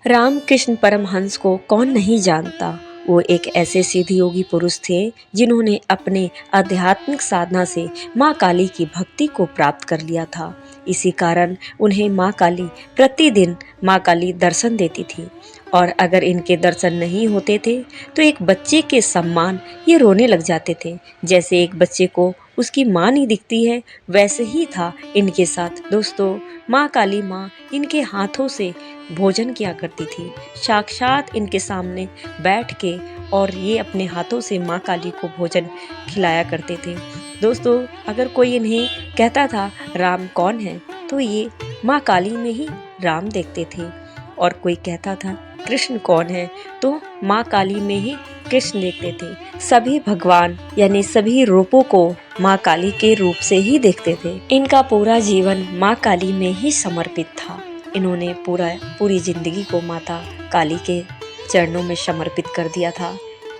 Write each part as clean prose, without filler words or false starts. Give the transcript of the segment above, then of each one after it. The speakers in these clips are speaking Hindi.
रामकृष्ण परमहंस को कौन नहीं जानता। वो एक ऐसे सिद्ध योगी पुरुष थे जिन्होंने अपने आध्यात्मिक साधना से माँ काली की भक्ति को प्राप्त कर लिया था। इसी कारण उन्हें माँ काली प्रतिदिन माँ काली दर्शन देती थी और अगर इनके दर्शन नहीं होते थे तो एक बच्चे के समान ये रोने लग जाते थे। जैसे एक बच्चे को उसकी माँ नहीं दिखती है, वैसे ही था इनके साथ। दोस्तों, माँ काली माँ इनके हाथों से भोजन किया करती थी, साक्षात इनके सामने बैठ के, और ये अपने हाथों से माँ काली को भोजन खिलाया करते थे। दोस्तों, अगर कोई इन्हें कहता था राम कौन है, तो ये माँ काली में ही राम देखते थे, और कोई कहता था कृष्ण कौन है, तो माँ काली में ही कृष्ण देखते थे। सभी भगवान यानी सभी रूपों को माँ काली के रूप से ही देखते थे। इनका पूरा जीवन माँ काली में ही समर्पित था। इन्होंने पूरी जिंदगी को माता काली के चरणों में समर्पित कर दिया था।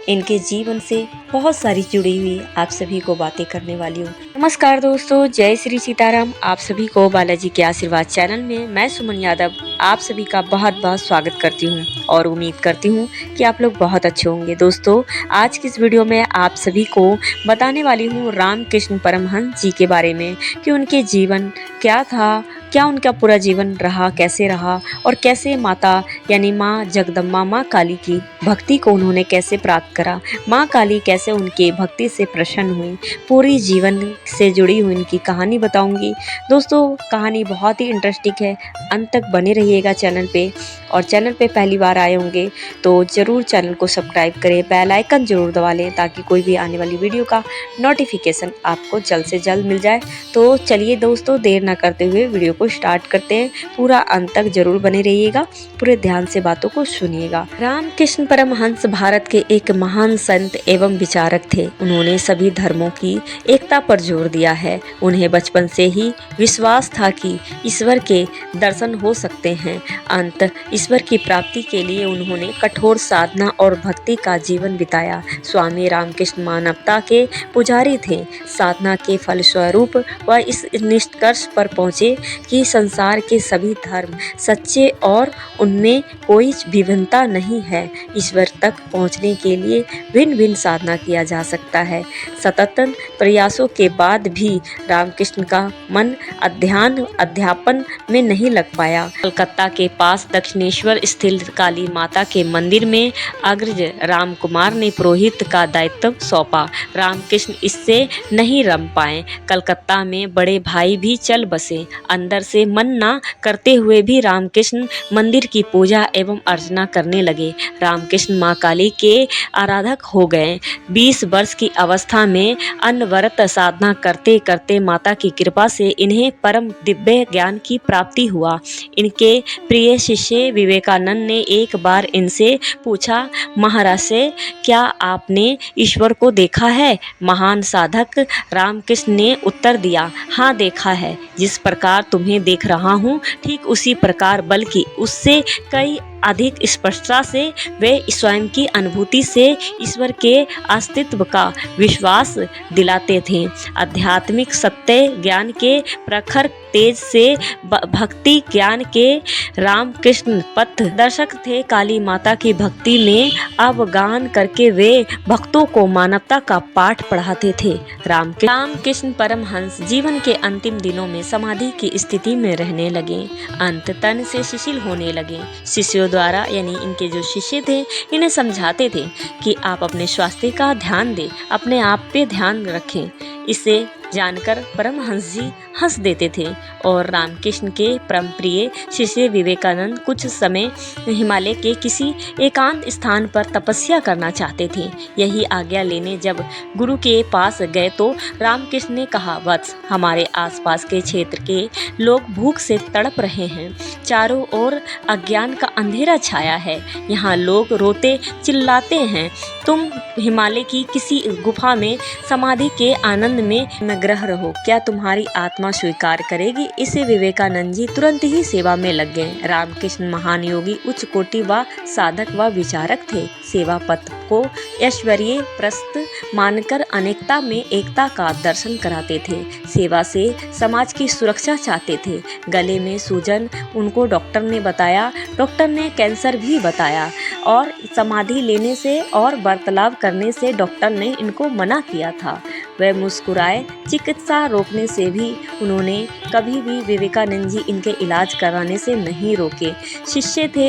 इनके जीवन से बहुत सारी जुड़ी हुई आप सभी को बातें करने वाली हूँ। नमस्कार दोस्तों, जय श्री सीताराम। आप सभी को बालाजी के आशीर्वाद चैनल में मैं सुमन यादव आप सभी का बहुत बहुत स्वागत करती हूँ और उम्मीद करती हूँ कि आप लोग बहुत अच्छे होंगे। दोस्तों, आज की इस वीडियो में आप सभी को बताने वाली हूँ रामकृष्ण परमहंस जी के बारे में कि उनके जीवन क्या था, क्या उनका पूरा जीवन रहा, कैसे रहा, और कैसे माता यानी माँ जगदम्बा माँ काली की भक्ति को उन्होंने कैसे प्राप्त करा, माँ काली कैसे उनके भक्ति से प्रसन्न हुई। पूरी जीवन से जुड़ी हुई उनकी कहानी बताऊंगी। दोस्तों, कहानी बहुत ही इंटरेस्टिंग है, अंत तक बने रहिएगा चैनल पे। और चैनल पे पहली बार आए होंगे तो ज़रूर चैनल को सब्सक्राइब करें, बेल आइकन ज़रूर दबा लें ताकि कोई भी आने वाली वीडियो का नोटिफिकेशन आपको जल्द से जल्द मिल जाए। तो चलिए दोस्तों, देर ना करते हुए वीडियो को स्टार्ट करते हैं। पूरा अंत तक जरूर बने रहिएगा, पूरे ध्यान से बातों को सुनिएगा। रामकृष्ण परमहंस भारत के एक महान संत एवं विचारक थे। उन्होंने सभी धर्मों की एकता पर जोर दिया है। उन्हें बचपन से ही विश्वास था कि ईश्वर के दर्शन हो सकते हैं। अंत ईश्वर की प्राप्ति के लिए उन्होंने कठोर साधना और भक्ति का जीवन बिताया। स्वामी रामकृष्ण मानवता के पुजारी थे। साधना के फलस्वरूप वह इस निष्कर्ष पर पहुँचे कि संसार के सभी धर्म सच्चे और उनमें कोई विभिन्नता नहीं है। ईश्वर तक पहुँचने के लिए भिन्न भिन्न साधना किया जा सकता है। सतत प्रयासों के बाद भी रामकृष्ण का मन अध्यापन में नहीं लग पाया। कलकत्ता के पास दक्षिणेश्वर स्थित काली माता के मंदिर में अग्रज राम कुमार ने पुरोहित का दायित्व सौंपा। रामकृष्ण इससे नहीं रम पाए। कलकत्ता में बड़े भाई भी चल बसे। अंदर से मन ना करते हुए भी रामकृष्ण मंदिर की पूजा एवं अर्चना करने लगे। रामकृष्ण माँ काली के आराधक हो गए। 20 वर्ष की अवस्था में अनवरत साधना करते करते माता की कृपा से इन्हें परम दिव्य ज्ञान की प्राप्ति हुआ। इनके प्रिय शिष्य विवेकानंद ने एक बार इनसे पूछा, महाराज से, क्या आपने ईश्वर को देखा है? महान साधक रामकृष्ण ने उत्तर दिया, हाँ देखा है। जिस प्रकार तुम्हें देख रहा हूँ ठीक उसी प्रकार, बल्कि उससे कई अधिक स्पष्टता से वे स्वयं की अनुभूति से ईश्वर के अस्तित्व का विश्वास दिलाते थे। आध्यात्मिक सत्य ज्ञान के प्रखर तेज से भक्ति ज्ञान के रामकृष्ण पथ दर्शक थे। काली माता की भक्ति में अवगान करके वे भक्तों को मानवता का पाठ पढ़ाते थे। रामकृष्ण परमहंस जीवन के अंतिम दिनों में समाधि की स्थिति में रहने लगे। अंत तन से शिथिल होने लगे। शिष्यों द्वारा यानी इनके जो शिष्य थे इन्हें समझाते थे कि आप अपने स्वास्थ्य का ध्यान दें, अपने आप पे ध्यान रखें। इसे जानकर परमहंस जी हंस देते थे और रामकृष्ण के परम प्रिय शिष्य विवेकानंद कुछ समय हिमालय के किसी एकांत स्थान पर तपस्या करना चाहते थे। यही आज्ञा लेने जब गुरु के पास गए तो रामकृष्ण ने कहा, वत्स, हमारे आसपास के क्षेत्र के लोग भूख से तड़प रहे हैं। चारों ओर अज्ञान का अंधेरा छाया है। यहाँ लोग रोते चिल्लाते हैं। तुम हिमालय की किसी गुफा में समाधि के आनंद में सत्याग्रह रहो, क्या तुम्हारी आत्मा स्वीकार करेगी। इसे विवेकानंद जी तुरंत ही सेवा में लग गए। रामकृष्ण महान योगी उच्च कोटि व साधक व विचारक थे। सेवा पथ को ऐश्वर्य प्रस्त मानकर अनेकता में एकता का दर्शन कराते थे। सेवा से समाज की सुरक्षा चाहते थे। गले में सूजन उनको डॉक्टर ने बताया, डॉक्टर ने कैंसर भी बताया और समाधि लेने से और वार्तालाप करने से डॉक्टर ने इनको मना किया था। वह मुस्कुराए, चिकित्सा रोकने से भी उन्होंने कभी भी विवेकानंद जी इनके इलाज कराने से नहीं रोके। शिष्य थे,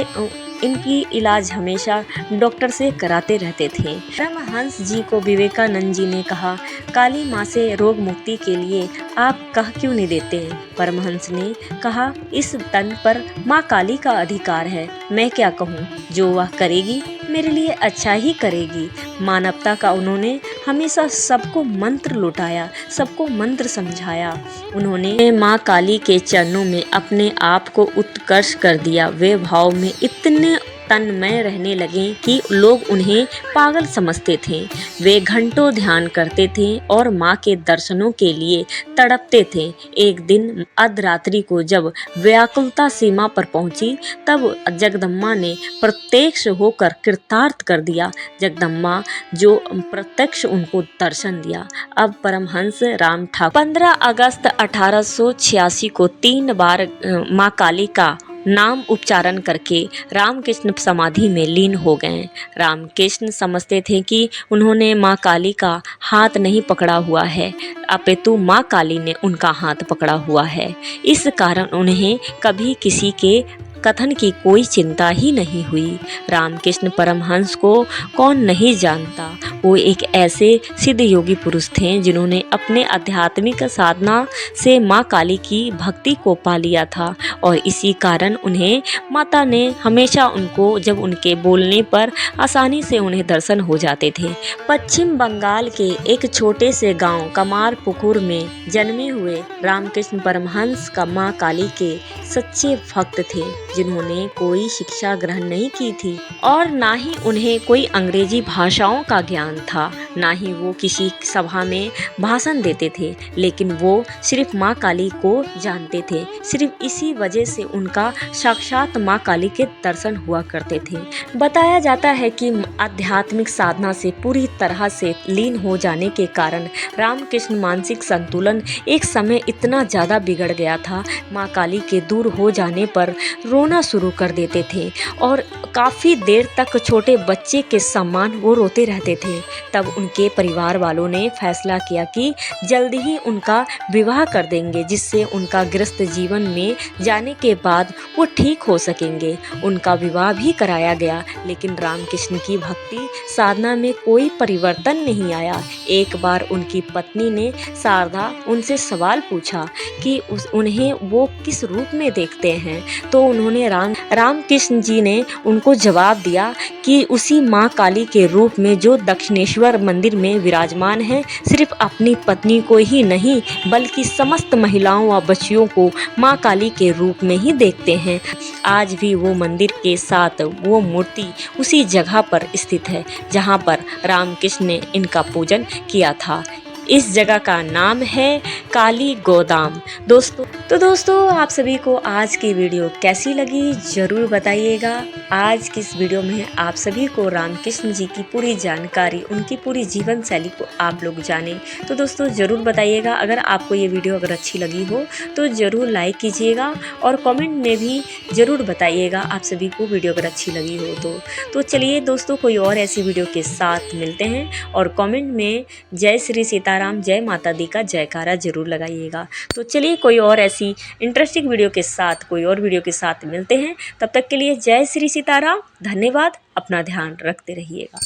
इनकी इलाज हमेशा डॉक्टर से कराते रहते थे। परमहंस जी को विवेकानंद जी ने कहा, काली माँ से रोग मुक्ति के लिए आप कह क्यों नहीं देते हैं। परमहंस ने कहा, इस तन पर माँ काली का अधिकार है, मैं क्या कहूँ, जो वह करेगी मेरे लिए अच्छा ही करेगी। मानवता का उन्होंने हमेशा सबको मंत्र लुटाया, सबको मंत्र समझाया। उन्होंने माँ काली के चरणों में अपने आप को उत्कर्ष कर दिया। वे भाव में इतने तन्मय रहने लगे कि लोग उन्हें पागल समझते थे। वे घंटों ध्यान करते थे और माँ के दर्शनों के लिए तड़पते थे। एक दिन अर्धरात्रि को जब व्याकुलता सीमा पर पहुंची, तब जगदम्बा ने प्रत्यक्ष होकर कृतार्थ कर दिया। जगदम्बा जो प्रत्यक्ष उनको दर्शन दिया। अब परमहंस राम ठाकुर 15 अगस्त 1886 को 3 बार माँ काली का नाम उच्चारण करके रामकृष्ण समाधि में लीन हो गए। रामकृष्ण समझते थे कि उन्होंने माँ काली का हाथ नहीं पकड़ा हुआ है, अपितु माँ काली ने उनका हाथ पकड़ा हुआ है। इस कारण उन्हें कभी किसी के कथन की कोई चिंता ही नहीं हुई। रामकृष्ण परमहंस को कौन नहीं जानता। वो एक ऐसे सिद्ध योगी पुरुष थे जिन्होंने अपने आध्यात्मिक साधना से माँ काली की भक्ति को पा लिया था और इसी कारण उन्हें माता ने हमेशा उनको, जब उनके बोलने पर आसानी से उन्हें दर्शन हो जाते थे। पश्चिम बंगाल के एक छोटे से गांव कमारपुकुर में जन्मे हुए रामकृष्ण परमहंस का माँ काली के सच्चे भक्त थे, जिन्होंने कोई शिक्षा ग्रहण नहीं की थी और ना ही उन्हें कोई अंग्रेजी भाषाओं का ज्ञान था, ना ही वो किसी सभा में भाषण देते थे, लेकिन वो सिर्फ माँ काली को जानते थे। सिर्फ इसी वजह से उनका साक्षात माँ काली के दर्शन हुआ करते थे। बताया जाता है कि आध्यात्मिक साधना से पूरी तरह से लीन हो जाने के कारण रामकृष्ण मानसिक संतुलन एक समय इतना ज़्यादा बिगड़ गया था, माँ काली के दूर हो जाने पर रोना शुरू कर देते थे और काफ़ी देर तक छोटे बच्चे के समान वो रोते रहते थे। तब उनके परिवार वालों ने फैसला किया कि जल्दी ही उनका विवाह कर देंगे, जिससे उनका गृहस्थ जीवन में जाने के बाद वो ठीक हो सकेंगे। उनका विवाह भी कराया गया, लेकिन रामकृष्ण की भक्ति साधना में कोई परिवर्तन नहीं आया। एक बार उनकी पत्नी ने शारदा उनसे सवाल पूछा कि उन्हें वो किस रूप में देखते हैं, तो उन्होंने रामकृष्ण जी ने उनको जवाब दिया कि उसी माँ काली के रूप में जो दक्षिणेश्वर मंदिर में विराजमान है। सिर्फ अपनी पत्नी को ही नहीं बल्कि समस्त महिलाओं व बच्चियों को माँ काली के रूप में ही देखते हैं। आज भी वो मंदिर के साथ वो मूर्ति उसी जगह पर स्थित है जहाँ पर रामकृष्ण ने इनका पूजन किया था। इस जगह का नाम है काली गोदाम। दोस्तों आप सभी को आज की वीडियो कैसी लगी ज़रूर बताइएगा। आज की इस वीडियो में आप सभी को रामकृष्ण जी की पूरी जानकारी, उनकी पूरी जीवन शैली को आप लोग जाने, तो दोस्तों ज़रूर बताइएगा। अगर आपको ये वीडियो अगर अच्छी लगी हो तो ज़रूर लाइक कीजिएगा और कमेंट में भी ज़रूर बताइएगा आप सभी को वीडियो अगर अच्छी लगी हो तो चलिए दोस्तों, कोई और ऐसी वीडियो के साथ मिलते हैं और कमेंट में जय श्री सीताराम, जय माता दी का जयकारा ज़रूर लगाइएगा। तो चलिए कोई और ऐसी इंटरेस्टिंग वीडियो के साथ, कोई और वीडियो के साथ मिलते हैं। तब तक के लिए जय श्री सीताराम, धन्यवाद, अपना ध्यान रखते रहिएगा।